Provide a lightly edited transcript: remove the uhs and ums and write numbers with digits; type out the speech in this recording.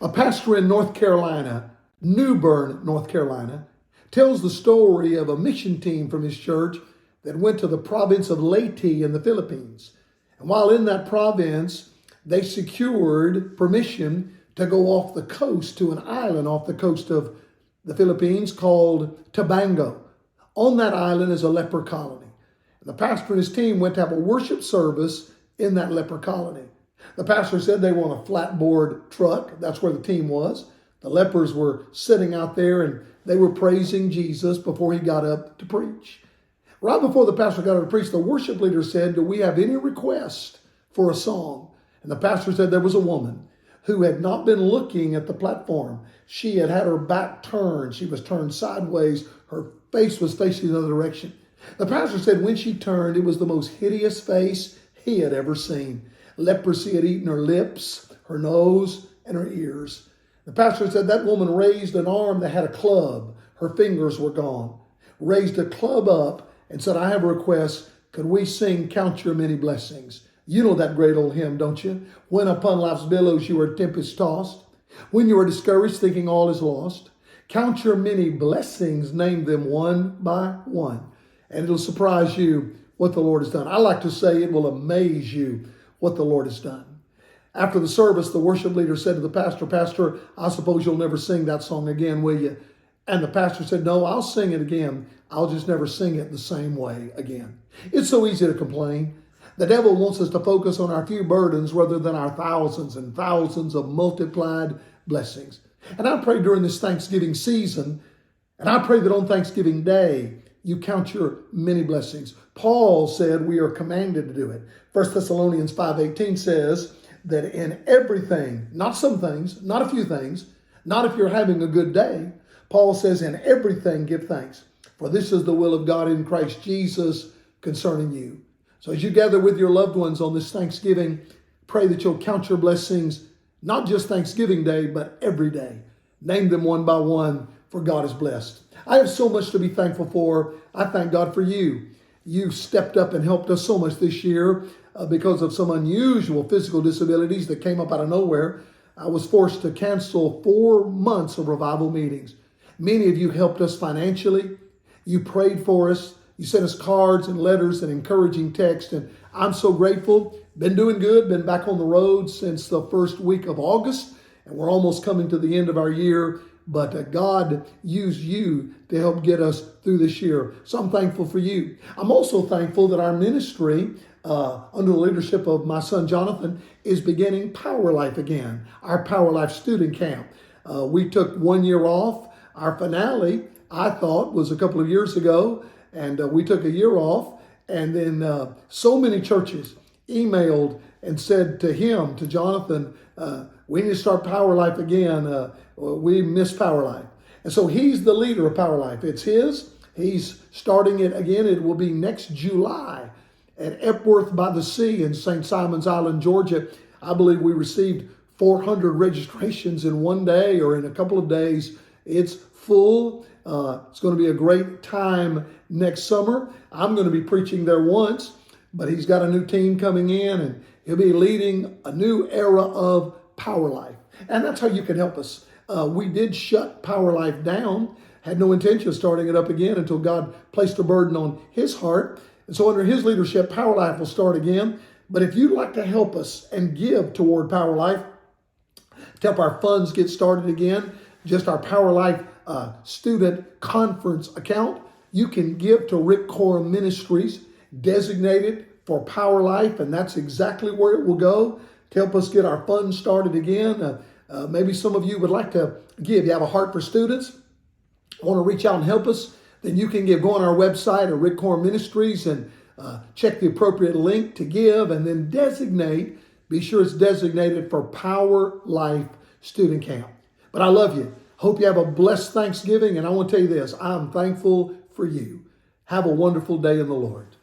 A pastor in North Carolina, New Bern, North Carolina, tells the story of a mission team from his church that went to the province of Leyte in the Philippines. And while in that province, they secured permission to go off the coast to an island off the coast of the Philippines called Tabango. On that island is a leper colony. And the pastor and his team went to have a worship service in that leper colony. The pastor said they were on a flatboard truck. That's where the team was. The lepers were sitting out there and they were praising Jesus before he got up to preach. Right before the pastor got up to preach, the worship leader said, "Do we have any request for a song?" And the pastor said there was a woman who had not been looking at the platform. She had had her back turned. She was turned sideways. Her face was facing the other direction. The pastor said when she turned, it was the most hideous face he had ever seen. Leprosy had eaten her lips, her nose, and her ears. The pastor said that woman raised an arm that had a club. Her fingers were gone. Raised a club up and said, "I have a request. Could we sing Count Your Many Blessings?" You know that great old hymn, don't you? When upon life's billows you are tempest tossed. When you are discouraged, thinking all is lost. Count your many blessings, name them one by one. And it'll surprise you what the Lord has done. I like to say it will amaze you what the Lord has done. After the service, the worship leader said to the pastor, "Pastor, I suppose you'll never sing that song again, will you?" And the pastor said, "No, I'll sing it again. I'll just never sing it the same way again." It's so easy to complain. The devil wants us to focus on our few burdens rather than our thousands and thousands of multiplied blessings. And I pray during this Thanksgiving season, and I pray that on Thanksgiving Day, you count your many blessings. Paul said we are commanded to do it. 1 Thessalonians 5:18 says that in everything, not some things, not a few things, not if you're having a good day, Paul says in everything give thanks, for this is the will of God in Christ Jesus concerning you. So as you gather with your loved ones on this Thanksgiving, pray that you'll count your blessings, not just Thanksgiving Day, but every day. Name them one by one, for God is blessed. I have so much to be thankful for. I thank God for you. You stepped up and helped us so much this year because of some unusual physical disabilities that came up out of nowhere. I was forced to cancel 4 months of revival meetings. Many of you helped us financially. You prayed for us. You sent us cards and letters and encouraging text, and I'm so grateful. Been doing good, been back on the road since the first week of August, and we're almost coming to the end of our year, but God used you to help get us through this year. So I'm thankful for you. I'm also thankful that our ministry, under the leadership of my son Jonathan, is beginning Power Life again, our Power Life student camp. We took 1 year off. Our finale, I thought, was a couple of years ago, and we took a year off, and then so many churches emailed and said to him, to Jonathan, we need to start Power Life again. We miss Power Life. And so he's the leader of Power Life. It's his. He's starting it again. It will be next July at Epworth by the Sea in St. Simon's Island, Georgia. I believe we received 400 registrations in one day or in a couple of days. It's full. It's going to be a great time next summer. I'm going to be preaching there once, but he's got a new team coming in and he'll be leading a new era of Power Life. And that's how you can help us. We did shut Power Life down, had no intention of starting it up again until God placed a burden on his heart. And so under his leadership, Power Life will start again. But if you'd like to help us and give toward Power Life, to help our funds get started again, just our Power Life student conference account, you can give to Rick Corum Ministries, designated for Power Life, and that's exactly where it will go to help us get our funds started again. Maybe some of you would like to give. You have a heart for students, want to reach out and help us, then you can give. Go on our website at Rick Corum Ministries and check the appropriate link to give, and then designate, be sure it's designated for Power Life Student Camp. But I love you. Hope you have a blessed Thanksgiving, and I want to tell you this, I'm thankful for you. Have a wonderful day in the Lord.